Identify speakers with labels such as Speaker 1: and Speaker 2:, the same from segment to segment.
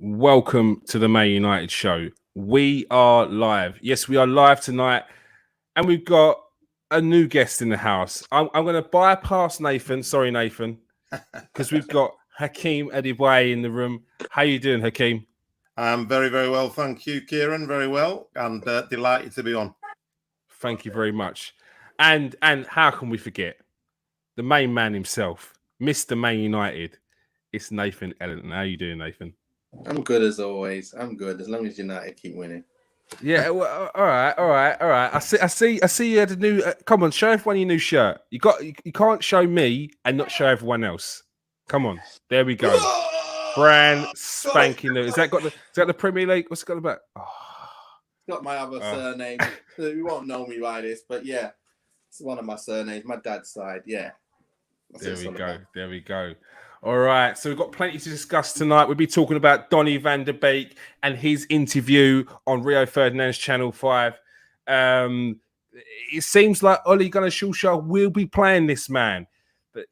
Speaker 1: Welcome to the Man United show. We are live. Yes, we are live tonight, and we've got a new guest in the house. I'm going to bypass Nathan. Sorry, Nathan, because we've got Hakeem Adebiyi in the room. How you doing, Hakeem?
Speaker 2: I'm very, very well. Thank you, Kieron. Very well, and delighted to be on.
Speaker 1: Thank you very much. And how can we forget the main man himself, Mr. Man United? It's Nathan Ellington. How you doing, Nathan?
Speaker 3: I'm good as always. I'm good as long as United keep winning.
Speaker 1: Yeah, well, all right. I see. You had a new. Come on, show everyone your new shirt. You can't show me and not show everyone else. Come on, there we go. Brand spanking new. Is that the Premier League? What's it got about? Oh.
Speaker 3: It's got my other surname. You won't know me by this, but yeah, it's one of my surnames. My dad's side. Yeah.
Speaker 1: There we go. All right, so we've got plenty to discuss tonight. We'll be talking about Donny van der Beek and his interview on Rio Ferdinand's Channel 5. It seems like Ole Gunner Solskjær will be playing this man. But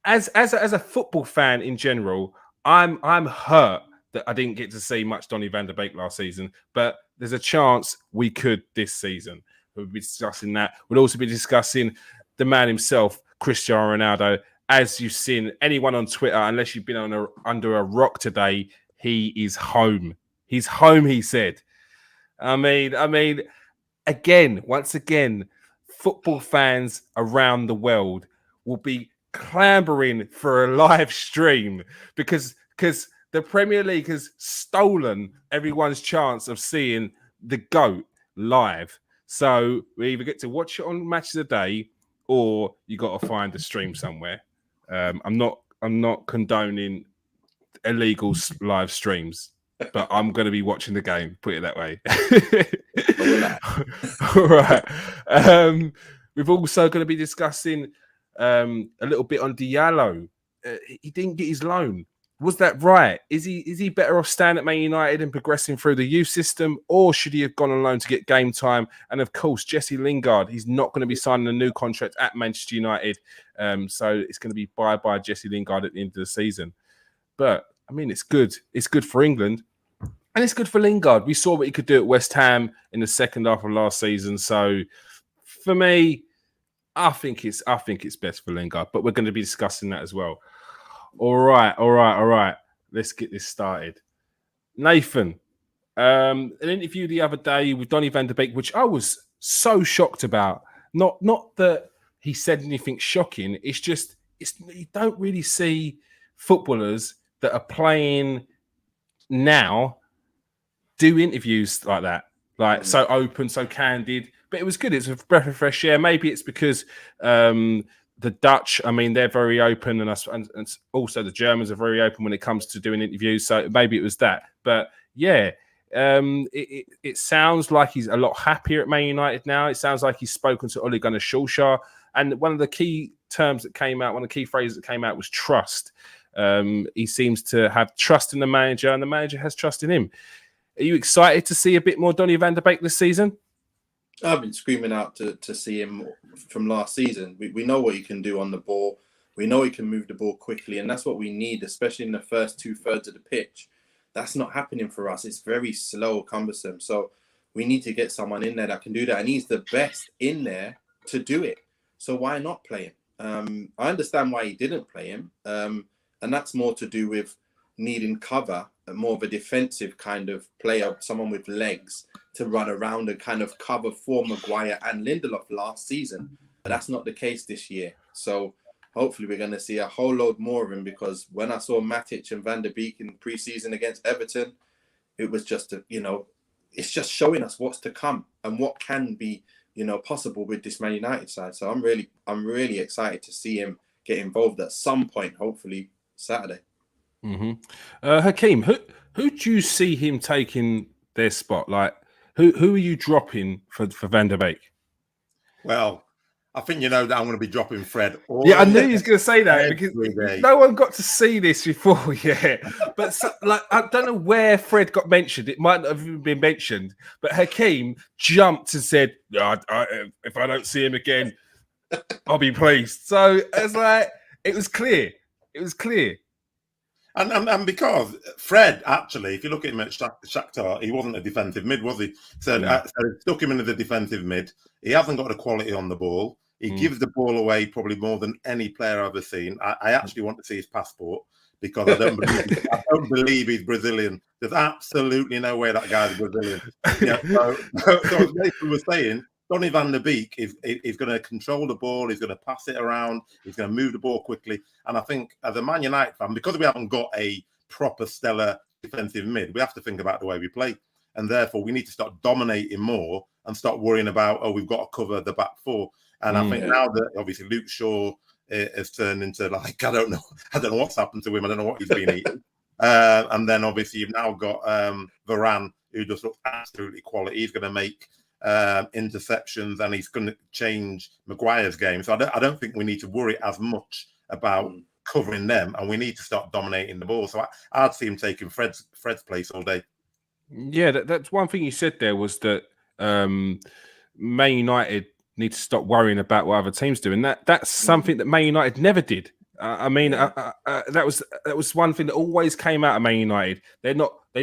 Speaker 1: as a football fan in general, I'm hurt that I didn't get to see much Donny van der Beek last season. But there's a chance we could this season. We'll be discussing that. We'll also be discussing the man himself, Cristiano Ronaldo. As you've seen, anyone on Twitter, unless you've been under a rock today, he is home. He's home, he said. I mean, once again, football fans around the world will be clambering for a live stream because the Premier League has stolen everyone's chance of seeing the GOAT live. So we either get to watch it on Match of the Day or you got to find a stream somewhere. I'm not condoning illegal live streams, but I'm going to be watching the game. Put it that way. All right. We've also going to be discussing a little bit on Diallo. He didn't get his loan. Was that right? Is he better off staying at Man United and progressing through the youth system, or should he have gone on loan to get game time? And of course, Jesse Lingard, he's not going to be signing a new contract at Manchester United, so it's going to be bye Jesse Lingard at the end of the season. But I mean, it's good. It's good for England, and it's good for Lingard. We saw what he could do at West Ham in the second half of last season. So for me, I think it's best for Lingard. But we're going to be discussing that as well. All right. Let's get this started. Nathan, an interview the other day with Donny van der Beek, which I was so shocked about. Not that he said anything shocking. It's just you don't really see footballers that are playing now do interviews like that, like so open, so candid. But it was good. It's a breath of fresh air. Maybe it's because the Dutch, I mean, they're very open, and also the Germans are very open when it comes to doing interviews. So maybe it was that. But yeah, it sounds like he's a lot happier at Man United now. It sounds like he's spoken to Ole Gunner Solskjær. And one of the key terms that came out, one of the key phrases that came out was trust. He seems to have trust in the manager, and the manager has trust in him. Are you excited to see a bit more Donny van der Beek this season?
Speaker 3: I've been screaming out to see him from last season. We know what he can do on the ball. We know he can move the ball quickly, and that's what we need, especially in the first 2/3 of the pitch. That's not happening for us. It's very slow, cumbersome. So we need to get someone in there that can do that, and he's the best in there to do it. So why not play him? I understand why he didn't play him, and that's more to do with needing cover, more of a defensive kind of player, someone with legs to run around and kind of cover for Maguire and Lindelof last season. But that's not the case this year. So hopefully we're going to see a whole load more of him, because when I saw Matic and Van der Beek in pre-season against Everton, it was just, it's just showing us what's to come and what can be, possible with this Man United side. So I'm really excited to see him get involved at some point, hopefully Saturday.
Speaker 1: Mm-hmm. Hakeem, who do you see him taking their spot? Like, who are you dropping for Van der Beek?
Speaker 2: Well, I think that I'm going to be dropping Fred.
Speaker 1: Yeah, I knew he was going to say that because no one got to see this before yet. But I don't know where Fred got mentioned. It might not have even been mentioned. But Hakeem jumped and said, if I don't see him again, I'll be pleased. So it's like, it was clear.
Speaker 2: And because Fred, actually, if you look at him at Shakhtar, he wasn't a defensive mid, was he? So stuck him in as a defensive mid. He hasn't got the quality on the ball. He gives the ball away probably more than any player I've ever seen. I actually want to see his passport because I don't believe he's Brazilian. There's absolutely no way that guy's Brazilian. Yeah. So as Nathan was saying, Donny van der Beek is going to control the ball. He's going to pass it around. He's going to move the ball quickly. And I think as a Man United fan, because we haven't got a proper stellar defensive mid, we have to think about the way we play. And therefore, we need to start dominating more and start worrying about, we've got to cover the back four. And I think now that obviously Luke Shaw has turned into like, I don't know what's happened to him. I don't know what he's been eating. And then obviously you've now got Varane, who just looks absolutely quality. He's going to make interceptions and he's going to change Maguire's game. So I don't think we need to worry as much about covering them, and we need to start dominating the ball. So I'd see him taking Fred's place all day.
Speaker 1: Yeah, that's one thing you said there was that Man United need to stop worrying about what other teams do, and that's something that Man United never did. That was one thing that always came out of Man United. They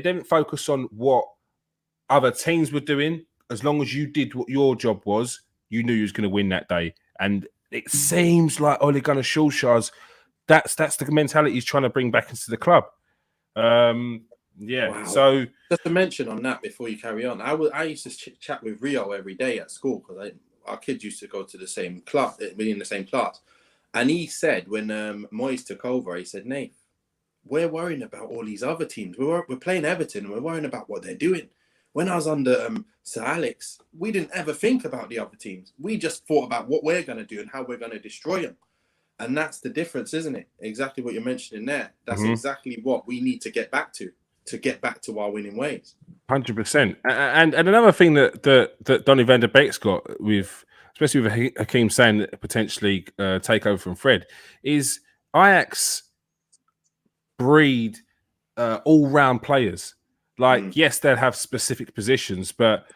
Speaker 1: didn't focus on what other teams were doing. As long as you did what your job was, you knew you was going to win that day. And it seems like Ole Gunner Solskjær's that's the mentality he's trying to bring back into the club. Wow. So
Speaker 3: just to mention on that before you carry on, I used to chat with Rio every day at school because our kids used to go to the same class, be in the same class. And he said when Moyes took over, he said, Nate, we're worrying about all these other teams. We're playing Everton and we're worrying about what they're doing. When I was under Sir Alex, we didn't ever think about the other teams. We just thought about what we're going to do and how we're going to destroy them. And that's the difference, isn't it? Exactly what you're mentioning there. That's exactly what we need to get back to our winning ways.
Speaker 1: 100%. And another thing that Donny van der Beek's got with, especially with Hakeem saying that potentially take over from Fred, is Ajax breed all-round players. Like, yes, they'll have specific positions, but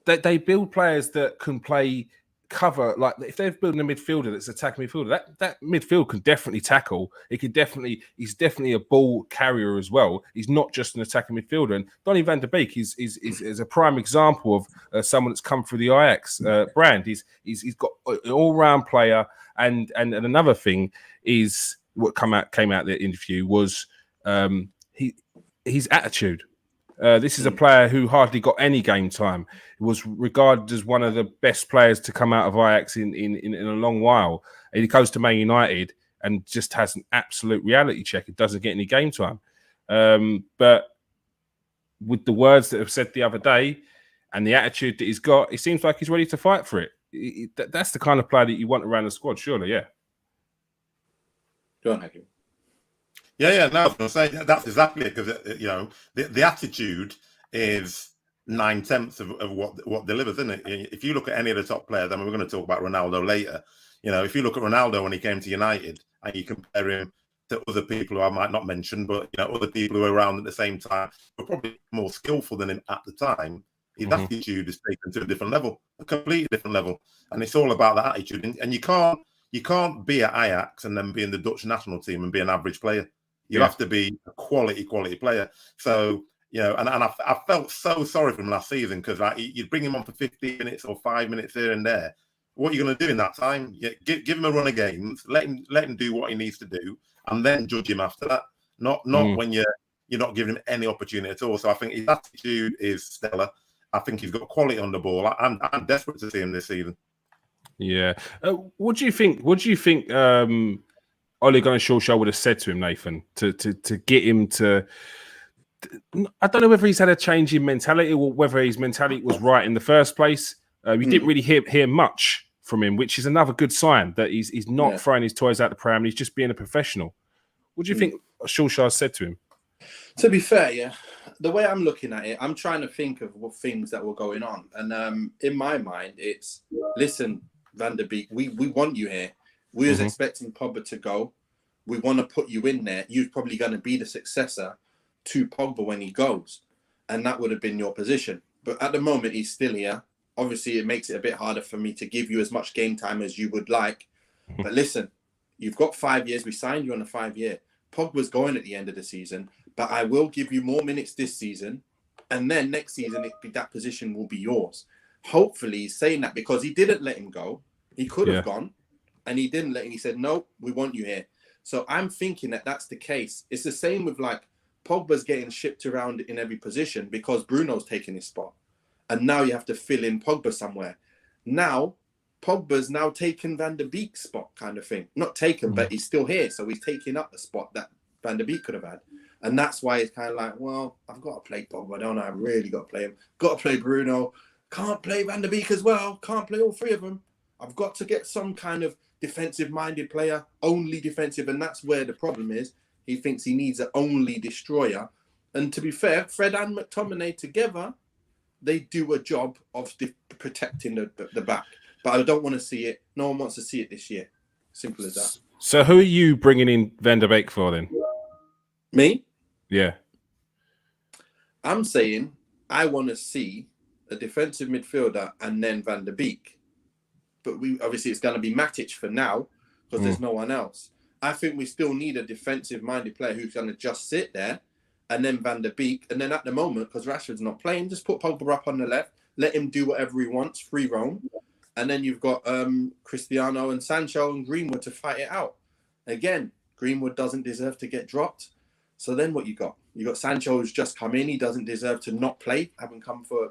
Speaker 1: they build players that can play cover. Like, if they're building a midfielder that's attacking midfielder, that midfield can definitely tackle. He's definitely a ball carrier as well. He's not just an attacking midfielder. And Donny van der Beek is a prime example of someone that's come through the Ajax brand. He's got an all-round player. And another thing is what came out of the interview was his attitude. This is a player who hardly got any game time. He was regarded as one of the best players to come out of Ajax in a long while. And he goes to Man United and just has an absolute reality check. It doesn't get any game time. But with the words that have said the other day and the attitude that he's got, it seems like he's ready to fight for it. That's the kind of player that you want around the squad, surely, yeah.
Speaker 3: Go on, Hakeem.
Speaker 2: Yeah. No, I was going to say that's exactly it, because the attitude is 9/10 of what delivers, isn't it? If you look at any of the top players, I mean, we're going to talk about Ronaldo later. If you look at Ronaldo when he came to United and you compare him to other people who I might not mention, but other people who were around at the same time were probably more skillful than him at the time. His attitude is taken to a different level, a completely different level, and it's all about that attitude. And you can't be at Ajax and then be in the Dutch national team and be an average player. You have to be a quality player. So, and I felt so sorry for him last season, because you'd bring him on for 15 minutes or 5 minutes here and there. What are you going to do in that time? Give him a run of games, let him do what he needs to do, and then judge him after that. Not when you're not giving him any opportunity at all. So I think his attitude is stellar. I think he's got quality on the ball. I'm desperate to see him this season. Yeah.
Speaker 1: What do you think? Ole Gunnar Solskjær would have said to him, Nathan, to get him to... I don't know whether he's had a change in mentality or whether his mentality was right in the first place. We didn't really hear much from him, which is another good sign that he's not throwing his toys out the pram. He's just being a professional. What do you think Solskjær said to him?
Speaker 3: To be fair, the way I'm looking at it, I'm trying to think of what things that were going on. And in my mind, it's, listen, Van der Beek, we want you here. We was expecting Pogba to go. We want to put you in there. You're probably going to be the successor to Pogba when he goes. And that would have been your position. But at the moment, he's still here. Obviously, it makes it a bit harder for me to give you as much game time as you would like. But listen, you've got 5 years. We signed you on a 5 year. Pogba's going at the end of the season, but I will give you more minutes this season, and then next season that position will be yours. Hopefully he's saying that because he didn't let him go. He could have gone, and he didn't let him. He said, no, we want you here. So I'm thinking that that's the case. It's the same with like Pogba's getting shipped around in every position because Bruno's taking his spot. And now you have to fill in Pogba somewhere. Now, Pogba's now taken Van der Beek's spot kind of thing. Not taken, but he's still here. So he's taking up the spot that Van der Beek could have had. And that's why it's kind of like, well, I've got to play Pogba, don't I? I've really got to play him. Got to play Bruno. Can't play Van der Beek as well. Can't play all three of them. I've got to get some kind of defensive-minded player, only defensive. And that's where the problem is. He thinks he needs an only destroyer. And to be fair, Fred and McTominay together, they do a job of protecting the back. But I don't want to see it. No one wants to see it this year. Simple as that.
Speaker 1: So who are you bringing in Van der Beek for then?
Speaker 3: Me?
Speaker 1: Yeah.
Speaker 3: I'm saying I want to see a defensive midfielder and then Van der Beek. But obviously it's going to be Matic for now because there's no one else. I think we still need a defensive-minded player who's going to just sit there and then Van der Beek. And then at the moment, because Rashford's not playing, just put Pogba up on the left, let him do whatever he wants, free roam. And then you've got Cristiano and Sancho and Greenwood to fight it out. Again, Greenwood doesn't deserve to get dropped. So then what you got? You got Sancho who's just come in. He doesn't deserve to not play, having come for,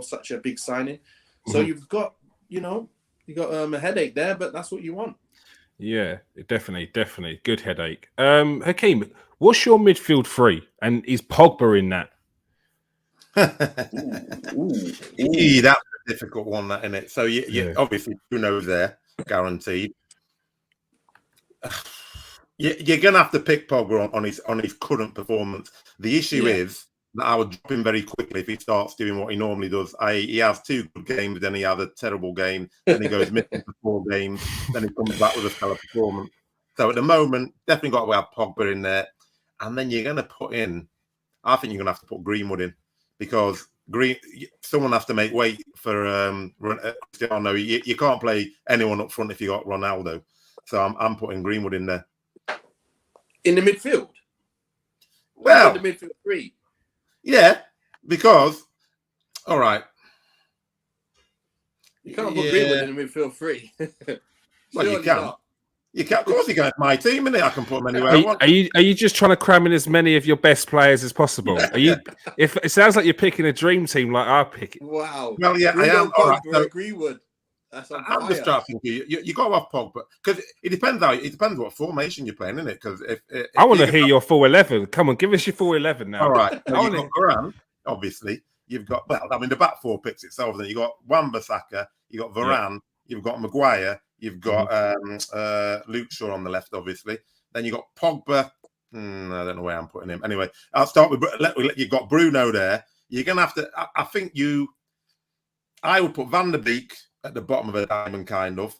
Speaker 3: such a big signing. So you've got, a headache there, but that's what you want. Yeah,
Speaker 1: definitely. Good headache. Hakeem, what's your midfield three? And is Pogba in that?
Speaker 2: That's a difficult one, that, isn't it? So, obviously, Bruno's there, guaranteed. You're going to have to pick Pogba on his current performance. The issue is that I would drop him very quickly if he starts doing what he normally does. He has 2 good games, then he has a terrible game, then he goes missing for 4 games, then he comes back with a stellar performance. So at the moment, definitely got to have Pogba in there. And then you're going to put in, I think you're going to have to put Greenwood in because someone has to make way for Cristiano. You can't play anyone up front if you got Ronaldo. So I'm putting Greenwood in there.
Speaker 3: In the midfield?
Speaker 2: Well,
Speaker 3: the midfield three.
Speaker 2: Yeah, because, all right.
Speaker 3: You can't put Greenwood in the midfield three.
Speaker 2: Well, you can. Not. You can. Of course you can. It's my team, innit? I can put them anywhere I want.
Speaker 1: Are you just trying to cram in as many of your best players as possible? Are you? If it sounds like you're picking a dream team like I pick.
Speaker 3: Wow.
Speaker 2: Well, yeah, I am. All right. So,
Speaker 3: Greenwood.
Speaker 2: I'm just trying to think. You got to have Pogba because it depends what formation you're playing, innit? Because if
Speaker 1: I want to hear your full 11. Come on, give us your full 11 now.
Speaker 2: All right. So you've got Varane, obviously. You've got the back four picks itself. Then you got Wan-Bissaka, you got Varane, you've got Maguire, you've got Luke Shaw on the left, obviously. Then you got Pogba. I don't know where I'm putting him. Anyway, I'll start with you've got Bruno there. You're gonna have to. I would put Van der Beek at the bottom of a diamond, kind of.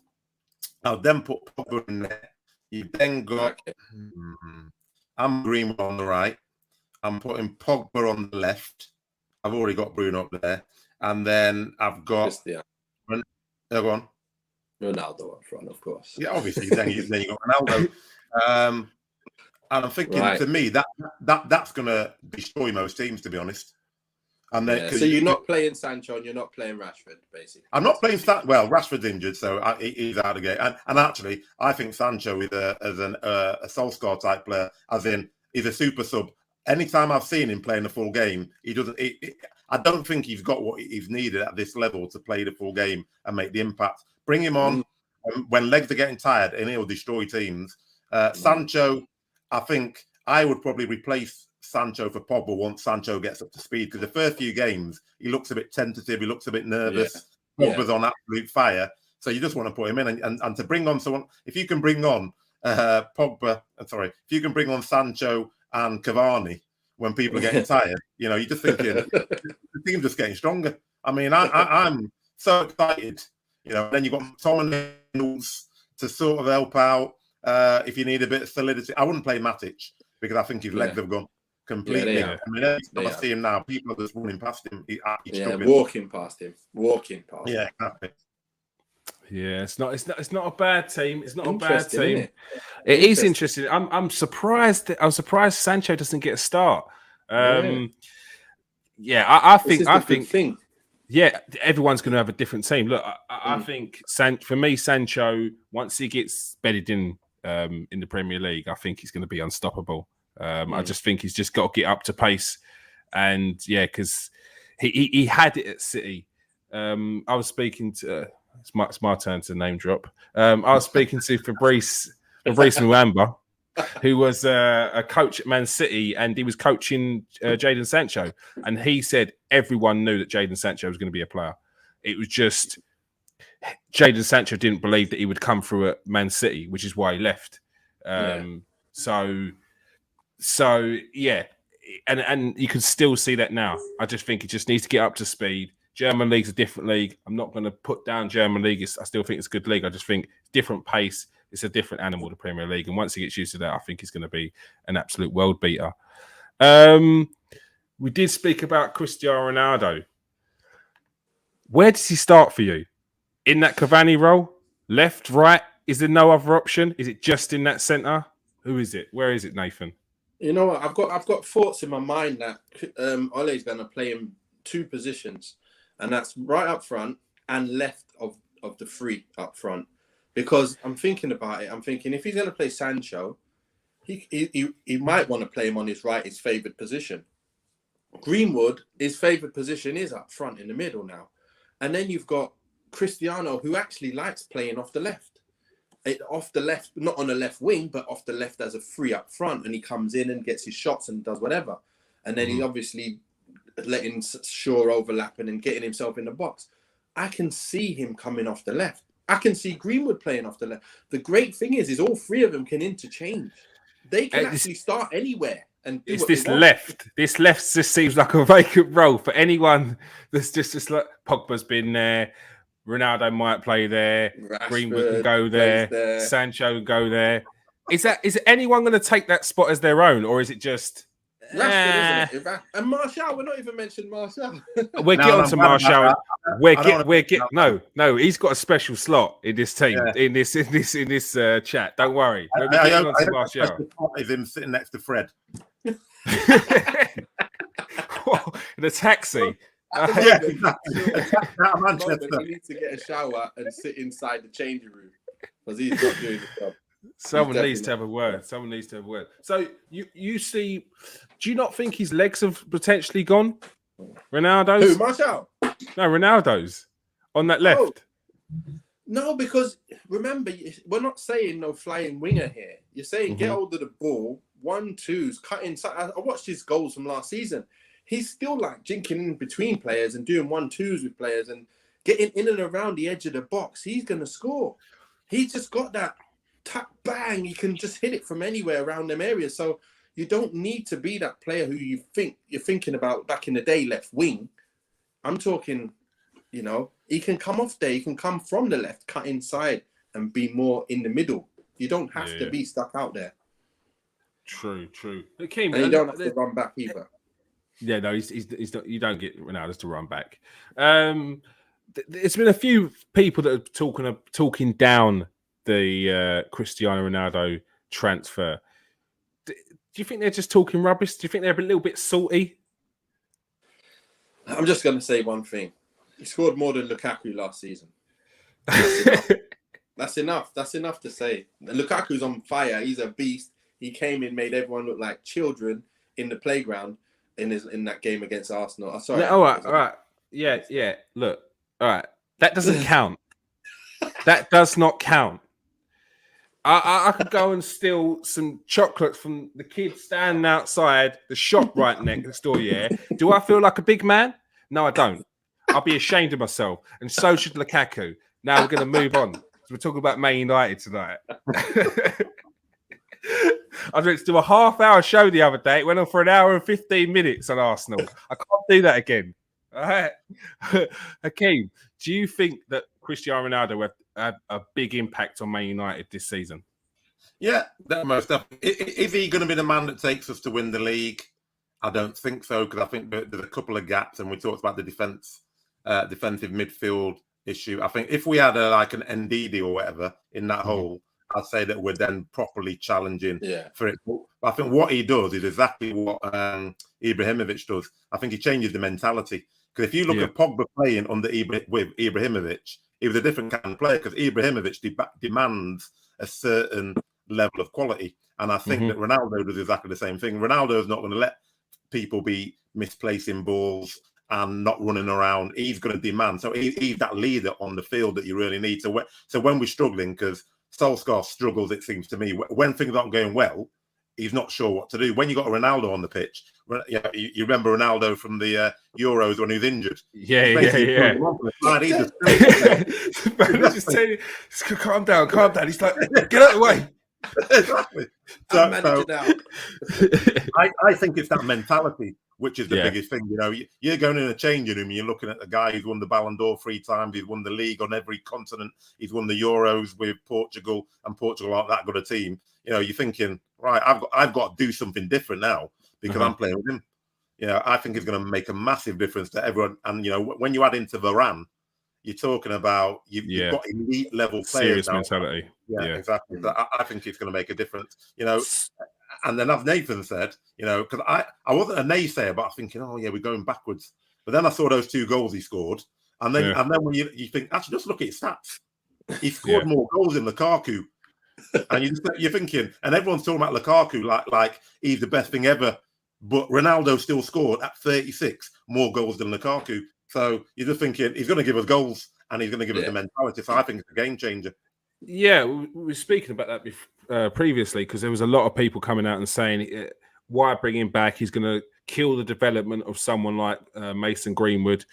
Speaker 2: I'll then put Pogba in there. You've then got I'm Greenwood on the right. I'm putting Pogba on the left. I've already got Bruno up there. And then I've got go on.
Speaker 3: Ronaldo up front, of course.
Speaker 2: Yeah, obviously. then you got Ronaldo. And I'm thinking, to me, that's going to destroy most teams, to be honest. And then,
Speaker 3: so you're not playing Sancho and you're not playing Rashford, basically.
Speaker 2: I'm not playing well, Rashford's injured, so he's out of the game. And actually, I think Sancho is a Solskjær type player, as in he's a super sub. Anytime I've seen him playing the full game, he doesn't. I don't think he's got what he's needed at this level to play the full game and make the impact. Bring him on when legs are getting tired, and he'll destroy teams. Sancho, I think I would probably replace Sancho for Pogba once Sancho gets up to speed, because the first few games he looks a bit tentative, he looks a bit nervous. Pogba's on absolute fire, so you just want to put him in and to bring on someone. If you can bring on if you can bring on Sancho and Cavani when people are getting tired, you're just thinking the team's just getting stronger. I mean, I'm so excited. Then you've got McTominay to sort of help out if you need a bit of solidity. I wouldn't play Matic because I think his legs have gone completely.
Speaker 3: Yeah,
Speaker 2: I mean, every time I see him now, people are just running past him.
Speaker 3: Walking past him.
Speaker 2: Yeah, exactly.
Speaker 1: Yeah, it's not a bad team. It's not a bad
Speaker 3: Interesting,
Speaker 1: team.
Speaker 3: isn't
Speaker 1: It is interesting. I'm surprised. I'm surprised Sancho doesn't get a start. Yeah, I think.
Speaker 3: Thing.
Speaker 1: Yeah, everyone's going to have a different team. Look, I think for me, Sancho, once he gets bedded in the Premier League, I think he's going to be unstoppable. I just think he's just got to get up to pace, and yeah, because he had it at City. I was speaking to. It's my turn to name drop. I was speaking to Fabrice Muamba, who was a coach at Man City, and he was coaching Jadon Sancho. And he said everyone knew that Jadon Sancho was going to be a player. It was just Jadon Sancho didn't believe that he would come through at Man City, which is why he left. So yeah, and you can still see that now. I just think he just needs to get up to speed. German league's a different league. I'm not going to put down German league. I still think it's a good league. I just think different pace. It's a different animal, the Premier League. And once he gets used to that, I think he's going to be an absolute world beater. We did speak about Cristiano Ronaldo. Where does he start for you? In that Cavani role? Left, right? Is there no other option? Is it just in that centre? Who is it? Where is it, Nathan?
Speaker 3: You know what? I've got thoughts in my mind that Ole's going to play in two positions. And that's right up front and left of the three up front. Because I'm thinking about it. I'm thinking if he's going to play Sancho, he might want to play him on his right, his favoured position. Greenwood, his favoured position is up front in the middle now. And then you've got Cristiano, who actually likes playing off the left. Off the left, not on the left wing, but off the left as a free up front. And he comes in and gets his shots and does whatever. And then he obviously letting Shaw overlapping and getting himself in the box. I can see him coming off the left. I can see Greenwood playing off the left. The great thing is all three of them can interchange. They can actually start anywhere. And do this
Speaker 1: left. This left just seems like a vacant role for anyone that's just like Pogba's been there. Ronaldo might play there. Rashford, Greenwood can go there. Sancho can go there. Is anyone going to take that spot as their own, or is it just
Speaker 3: Rashford, isn't it? And Martial, we're not even mentioning Martial.
Speaker 1: We'll get on to Martial. No, he's got a special slot in this team, in this chat. Don't worry. We'll get on to Martial.
Speaker 2: Is him sitting next to Fred.
Speaker 1: In a taxi.
Speaker 3: He needs to get a shower and sit inside the changing room because he's not doing the job.
Speaker 1: Someone needs to have a word. So you see, do you not think his legs have potentially gone? Ronaldo's?
Speaker 3: Who, Martial?
Speaker 1: No, Ronaldo's on that left.
Speaker 3: No, because remember, we're not saying no flying winger here. You're saying get hold of the ball, 1-2s, cut inside. I watched his goals from last season. He's still like jinking in between players and doing 1-2s with players and getting in and around the edge of the box. He's going to score. He's just got that tap, bang. He can just hit it from anywhere around them areas. So you don't need to be that player who you're thinking about back in the day, left wing. I'm talking, he can come off there. He can come from the left, cut inside and be more in the middle. You don't have to be stuck out there. True.
Speaker 1: Hakeem,
Speaker 3: and you don't have to run back either.
Speaker 1: Yeah, no, he's not. You don't get Ronaldo to run back. There's been a few people that are talking down the Cristiano Ronaldo transfer. Do you think they're just talking rubbish? Do you think they're a little bit salty?
Speaker 3: I'm just going to say one thing. He scored more than Lukaku last season. That's enough. That's enough to say. Lukaku's on fire. He's a beast. He came in, made everyone look like children in the playground in that game against Arsenal. I'm sorry.
Speaker 1: No, all right. Yeah. Look, all right. That doesn't count. That does not count. I could go and steal some chocolates from the kids standing outside the shop right next door, yeah? Do I feel like a big man? No, I don't. I'll be ashamed of myself. And so should Lukaku. Now we're going to move on. We're talking about Man United tonight. I went to do a half-hour show the other day. It went on for 1 hour and 15 minutes on Arsenal. I can't do that again. All right. Hakeem, do you think that Cristiano Ronaldo had a big impact on Man United this season?
Speaker 2: Yeah, that most definitely. Is he going to be the man that takes us to win the league? I don't think so, because I think there's a couple of gaps, and we talked about the defensive midfield issue. I think if we had like an NDD or whatever in that hole, I'd say that we're then properly challenging for it. But I think what he does is exactly what Ibrahimovic does. I think he changes the mentality. Because if you look at Pogba playing with Ibrahimovic, he was a different kind of player because Ibrahimovic demands a certain level of quality. And I think that Ronaldo does exactly the same thing. Ronaldo is not going to let people be misplacing balls and not running around. He's going to demand. So he's that leader on the field that you really need. So when we're struggling, because Solskjaer struggles, it seems to me, when things aren't going well, he's not sure what to do. When you got Ronaldo on the pitch, you remember Ronaldo from the Euros when he was injured.
Speaker 1: Yeah. Just tell you, calm down. He's like, get out of the way.
Speaker 2: Exactly. So I think it's that mentality which is the biggest thing. You know, you're going in a changing room and you're looking at the guy who's won the Ballon d'Or 3 times. He's won the league on every continent. He's won the Euros with Portugal, and Portugal aren't that good a team. You know, you're thinking, right, I've got to do something different now because I'm playing with him. You know, I think it's going to make a massive difference to everyone. And, you know, when you add into Varane, you're talking about you've got elite level players.
Speaker 1: Serious mentality.
Speaker 2: Yeah, exactly. So I think it's going to make a difference. You know, and then as Nathan said, you know, because I wasn't a naysayer, but I was thinking, oh yeah, we're going backwards. But then I saw those 2 goals he scored, and then when you think, actually, just look at his stats. He scored more goals than Lukaku, and you're thinking, and everyone's talking about Lukaku like he's the best thing ever, but Ronaldo still scored at 36 more goals than Lukaku. So you're just thinking he's going to give us goals and he's going to give us the mentality. So I think it's a game changer.
Speaker 1: Yeah, we were speaking about that previously because there was a lot of people coming out and saying why bring him back? He's going to kill the development of someone like Mason Greenwood.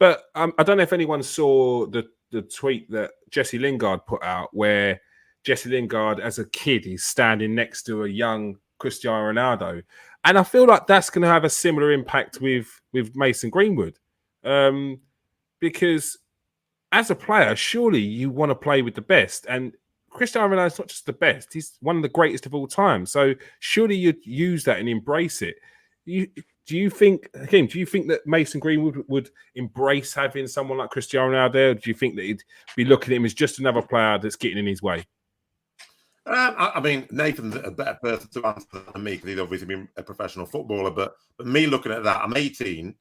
Speaker 1: But I don't know if anyone saw the tweet that Jesse Lingard put out where Jesse Lingard, as a kid, is standing next to a young Cristiano Ronaldo. And I feel like that's going to have a similar impact with Mason Greenwood. Because as a player, surely you want to play with the best. And Cristiano Ronaldo is not just the best. He's one of the greatest of all time. So surely you'd use that and embrace it. Do you think that Mason Greenwood would embrace having someone like Cristiano Ronaldo there? Or do you think that he'd be looking at him as just another player that's getting in his way?
Speaker 2: I mean, Nathan's a better person to answer than me because he's obviously been a professional footballer. But me looking at that, I'm 18.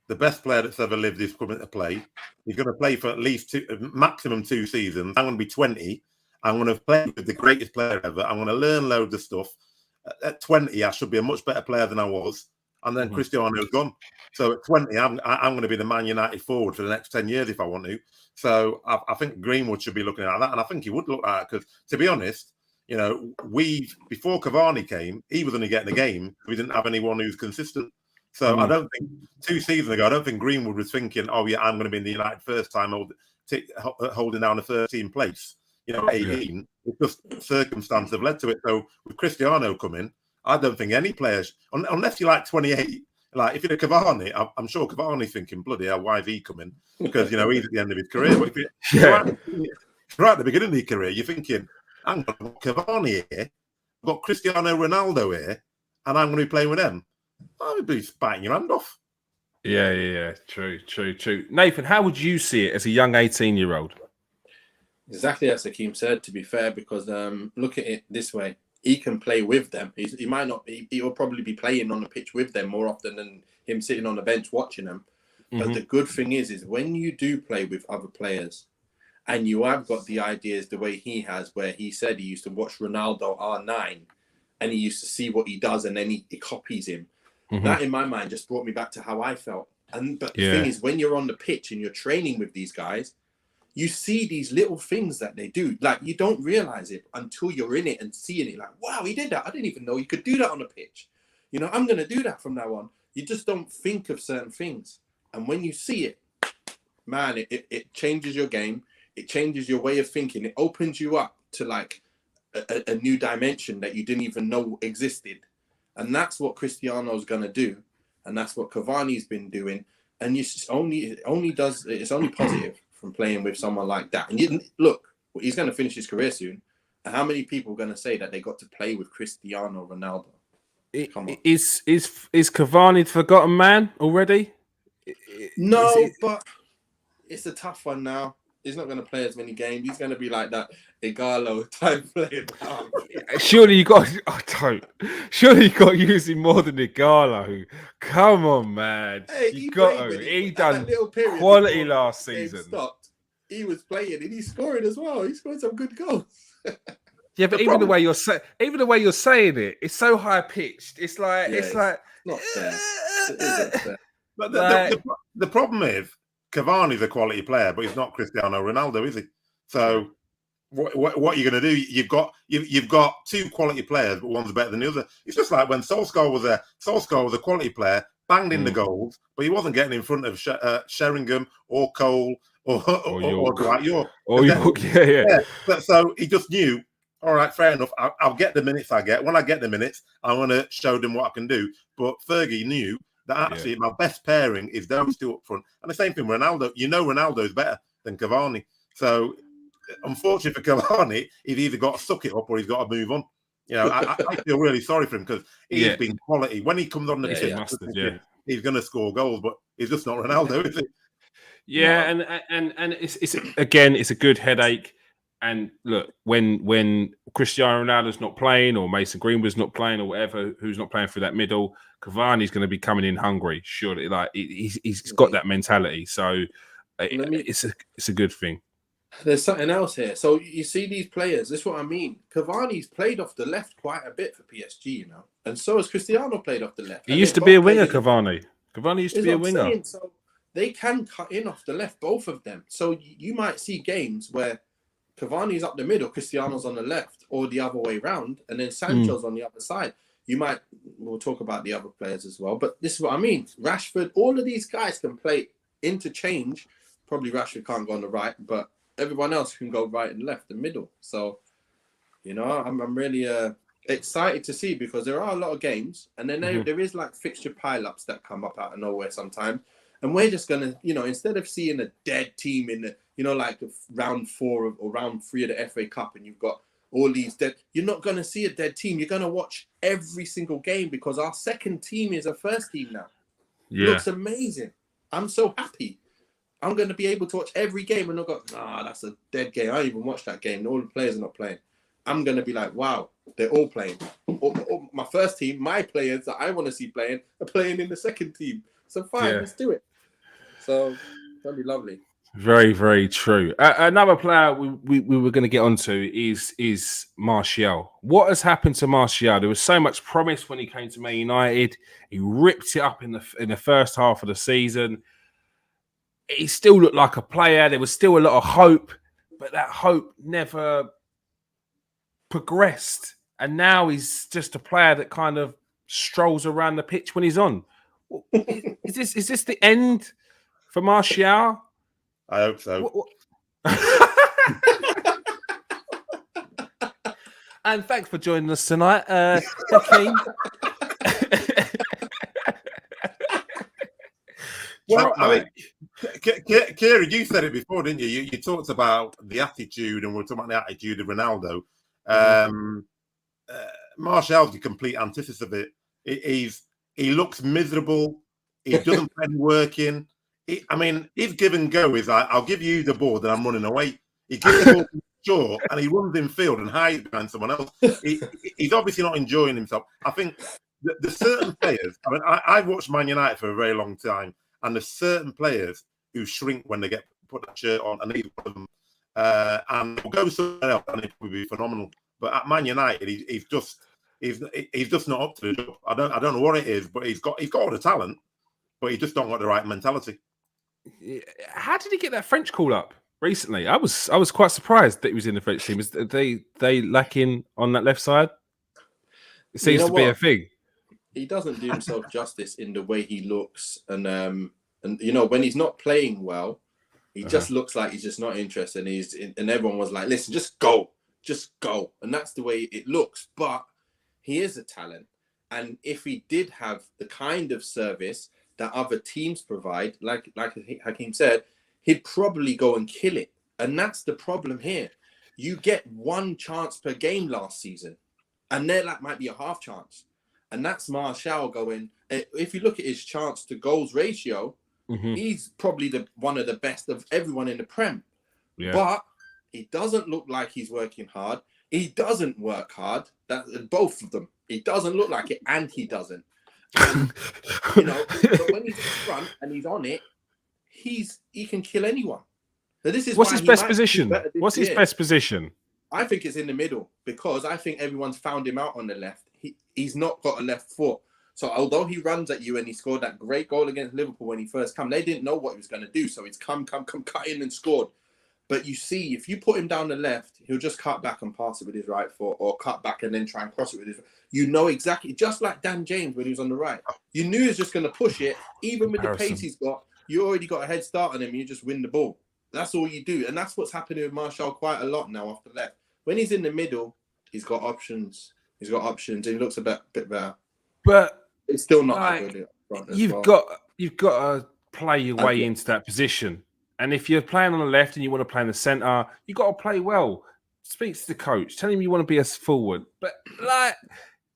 Speaker 2: The best player that's ever lived is coming to play. He's going to play for at least maximum 2 seasons. I'm going to be 20. I'm going to play with the greatest player ever. I'm going to learn loads of stuff. At 20, I should be a much better player than I was. And then Cristiano's gone. So at 20, I'm going to be the Man United forward for the next 10 years if I want to. So I think Greenwood should be looking at that. And I think he would look at it because, to be honest, you know, before Cavani came, he was only getting a game. We didn't have anyone who's consistent. So I don't think 2 seasons ago, I don't think Greenwood was thinking, oh, yeah, I'm going to be in the United first time holding down a 13th place. You know, 18, it's just circumstances have led to it. So with Cristiano coming, I don't think any players, unless you're like 28, like if you're Cavani, I'm sure Cavani's thinking, bloody hell, why is he coming? Because, you know, he's at the end of his career. But if you're right at the beginning of your career, you're thinking, hang on, I've got Cavani here, I've got Cristiano Ronaldo here, and I'm going to be playing with them. I would be biting your hand off.
Speaker 1: Yeah. True. Nathan, how would you see it as a young 18-year-old?
Speaker 3: Exactly as Hakeem said, to be fair, because look at it this way. He can play with them. He might not be, he will probably be playing on the pitch with them more often than him sitting on the bench watching them. But the good thing is when you do play with other players and you have got the ideas the way he has, where he said he used to watch Ronaldo R9 and he used to see what he does and then he copies him. That, in my mind, just brought me back to how I felt. But the thing is, when you're on the pitch and you're training with these guys, you see these little things that they do. Like, you don't realize it until you're in it and seeing it. Like, wow, he did that. I didn't even know you could do that on the pitch. You know, I'm going to do that from now on. You just don't think of certain things. And when you see it, man, it changes your game. It changes your way of thinking. It opens you up to, like, a new dimension that you didn't even know existed. And that's what Cristiano's going to do. And that's what Cavani's been doing. And it's only positive from playing with someone like that. And look, he's going to finish his career soon. And how many people are going to say that they got to play with Cristiano Ronaldo? Come on.
Speaker 1: Is Cavani the forgotten man already?
Speaker 3: No, but it's a tough one now. He's not going to play as many games. He's going to be like that Diallo type player.
Speaker 1: Surely you got. I don't. Surely you got using more than Igalo. Come on, man.
Speaker 3: Hey,
Speaker 1: You got to. He done quality last season.
Speaker 3: Stopped. He was playing and he's scoring as well. He scored some good goals.
Speaker 1: Yeah, but even the way you're saying it, it's so high pitched. It's like it's
Speaker 3: not fair. It isn't fair.
Speaker 2: But the problem is Cavani's a quality player, but he's not Cristiano Ronaldo, is he? So what are you going to do? You've got two quality players, but one's better than the other. It's just like when Solskjær was there. Solskjær was a quality player, banged in the goals, but he wasn't getting in front of Sheringham or Cole or Dwight York.
Speaker 1: Or York, yeah.
Speaker 2: So he just knew. All right, fair enough. I'll get the minutes I get. When I get the minutes, I want to show them what I can do. But Fergie knew that actually my best pairing is those two up front. And the same thing with Ronaldo. You know Ronaldo's better than Cavani. So, unfortunately for Cavani, he's either got to suck it up or he's got to move on. You know, I feel really sorry for him because he's been quality. When he comes on the pitch, he's going to score goals, but he's just not Ronaldo, is he?
Speaker 1: Yeah, no. and it's a good headache. And look, when Cristiano Ronaldo's not playing, or Mason Greenwood's not playing, or whatever, who's not playing through that middle, Cavani's going to be coming in hungry. Surely, like he's got that mentality. So it's a good thing.
Speaker 3: There's something else here. So you see these players. This is what I mean. Cavani's played off the left quite a bit for PSG, you know, and so has Cristiano played off the left.
Speaker 1: He used to be a winger, Cavani. Cavani used to be a winger.
Speaker 3: So they can cut in off the left, both of them. So you might see games where Cavani's up the middle, Cristiano's on the left, or the other way round, and then Sancho's on the other side. We'll talk about the other players as well, but this is what I mean. Rashford, all of these guys can play interchange. Probably Rashford can't go on the right, but everyone else can go right and left and middle. So, you know, I'm really excited to see, because there are a lot of games, and then there is like fixture pile-ups that come up out of nowhere sometimes. And we're just going to, you know, instead of seeing a dead team in the, you know, like round 4 or round 3 of the FA Cup, and you've got all these dead, you're not going to see a dead team. You're going to watch every single game, because our second team is a first team now. Yeah. Looks amazing. I'm so happy. I'm going to be able to watch every game and not go, that's a dead game. I don't even watch that game. All the players are not playing. I'm going to be like, wow, they're all playing. My first team, my players that I want to see playing, are playing in the second team. So fine, let's do it. So that'd be lovely.
Speaker 1: Very, very true. Another player we were going to get onto is Martial. What has happened to Martial? There was so much promise when he came to Man United. He ripped it up in the first half of the season. He still looked like a player. There was still a lot of hope, but that hope never progressed. And now he's just a player that kind of strolls around the pitch when he's on. Is this the end for Martial?
Speaker 2: I hope so.
Speaker 1: And thanks for joining us tonight, Hakeem.
Speaker 2: Well, I mean, Kieron, you said it before, didn't you? You talked about the attitude, and we're talking about the attitude of Ronaldo. Martial's the complete antithesis of it. He looks miserable. He doesn't put any work in. His give and go is I'll give you the ball, then I'm running away. He gives the ball short and he runs in field and hides behind someone else. He's obviously not enjoying himself. I think the certain players, I've watched Man United for a very long time, and there's certain players who shrink when they get put that shirt on, and he's one of them. And they'll go somewhere else and it would be phenomenal. But at Man United, he's just not up to the job. I don't know what it is, but he's got all the talent, but he just don't got the right mentality.
Speaker 1: How did he get that French call up recently? I was quite surprised that he was in the French team. Is they lacking on that left side? It seems to be a thing.
Speaker 3: He doesn't do himself justice in the way he looks, and you know, when he's not playing well, he just looks like he's just not interested. And everyone was like, "Listen, just go," and that's the way it looks. But he is a talent, and if he did have the kind of service that other teams provide, like Hakeem said, he'd probably go and kill it. And that's the problem here. You get one chance per game last season, and there that might be a half chance. And that's Martial going. If you look at his chance to goals ratio, He's probably one of the best of everyone in the Prem.
Speaker 1: Yeah.
Speaker 3: But he doesn't look like he's working hard. He doesn't work hard. Both of them. He doesn't look like it, and he doesn't. And, but when he's in front and he's on it, he can kill anyone. So this is
Speaker 1: what's his best position? What's his best position?
Speaker 3: I think it's in the middle, because I think everyone's found him out on the left. He's not got a left foot. So although he runs at you and he scored that great goal against Liverpool when he first came, they didn't know what he was going to do. So he's come, cut in and scored. But you see, if you put him down the left, he'll just cut back and pass it with his right foot, or cut back and then try and cross it with his. You know exactly, just like Dan James when he was on the right. You knew he was just going to push it. Even with the pace he's got, you already got a head start on him. You just win the ball. That's all you do. And that's what's happening with Martial quite a lot now off the left. When he's in the middle, he's got options. And he looks a bit better.
Speaker 1: But
Speaker 3: it's still not good.
Speaker 1: You've got to play your way into that position. And if you're playing on the left and you want to play in the centre, you've got to play well. Speak to the coach. Tell him you want to be a forward. But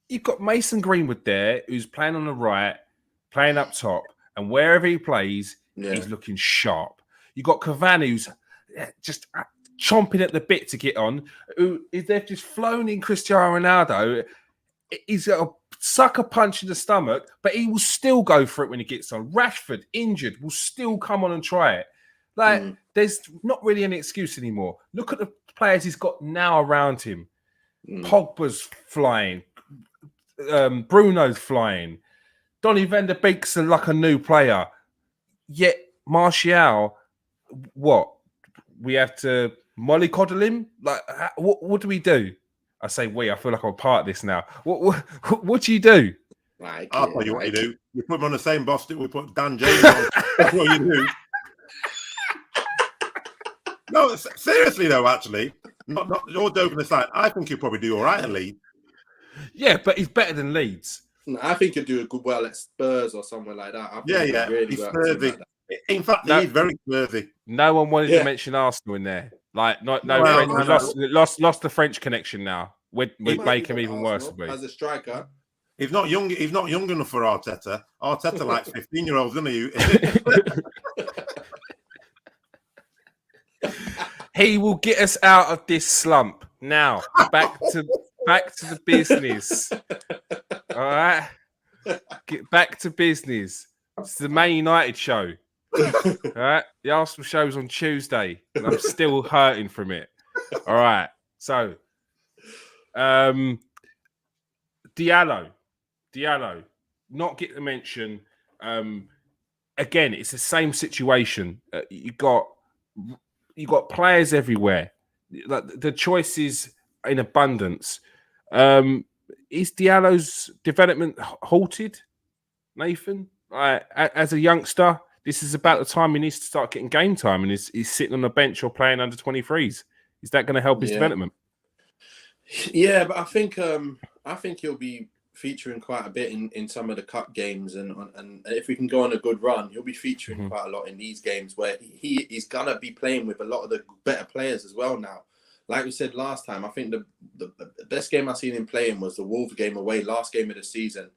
Speaker 1: you've got Mason Greenwood there, who's playing on the right, playing up top. And wherever he plays, he's looking sharp. You've got Cavani, who's just chomping at the bit to get on. They've just flown in Cristiano Ronaldo. He's got a sucker punch in the stomach, but he will still go for it when he gets on. Rashford, injured, will still come on and try it. There's not really any excuse anymore. Look at the players he's got now around him. Pogba's flying. Bruno's flying. Donny van der Beek's like a new player. Yet Martial, what? We have to mollycoddle him? What do we do? I say we. I feel like I'm part of this now. What do you do?
Speaker 2: I'll tell you what you do. You put him on the same bus that we put Dan James on. That's what you do. No, seriously though, actually, not all joking aside, I think he'll probably do all right at Leeds.
Speaker 1: Yeah, but he's better than Leeds.
Speaker 3: I think he'll do a good well at Spurs or somewhere like that.
Speaker 2: Really he's Spursy. In fact, he's very Spursy.
Speaker 1: No one wanted to mention Arsenal in there. Lost the French connection now. We'd make him even worse.
Speaker 3: As a striker.
Speaker 2: He's not young enough for Arteta. Arteta likes 15-year-olds, isn't he?
Speaker 1: He will get us out of this slump. Now, back to the business. All right? Get back to business. It's the Man United show. All right? The Arsenal show's on Tuesday, and I'm still hurting from it. All right. So, Diallo, not get the mention. Again, it's the same situation. You got players everywhere. The choices in abundance. Is Diallo's development halted, Nathan? As a youngster, this is about the time he needs to start getting game time, and he's sitting on the bench or playing under 23s. Is that going to help his development?
Speaker 3: Yeah, but I think he'll be featuring quite a bit in some of the cup games, and if we can go on a good run, he'll be featuring quite a lot in these games where he's gonna be playing with a lot of the better players as well now. Like we said last time, I think the best game I've seen him playing was the Wolves game away, last game of the season.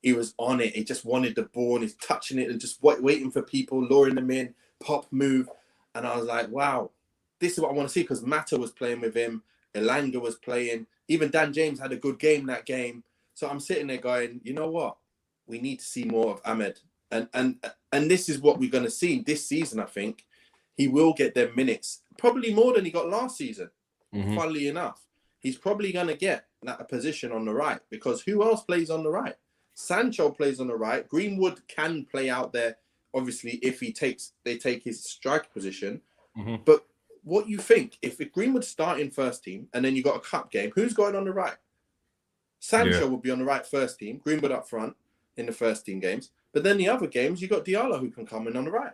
Speaker 3: He was on it. He just wanted the ball and he's touching it and just waiting for people, luring them in, pop, move. And I was like, wow, this is what I want to see, because Mata was playing with him, Elanga was playing, even Dan James had a good game that game. So I'm sitting there going, you know what? We need to see more of Ahmed. And this is what we're going to see this season, I think. He will get them minutes, probably more than he got last season, funnily enough. He's probably going to get a position on the right, because who else plays on the right? Sancho plays on the right. Greenwood can play out there, obviously, if they take his striker position. But what you think, if Greenwood's starting first team and then you got a cup game, who's going on the right? Sancho will be on the right first team, Greenwood up front in the first team games. But then the other games, you got Diallo who can come in on the right.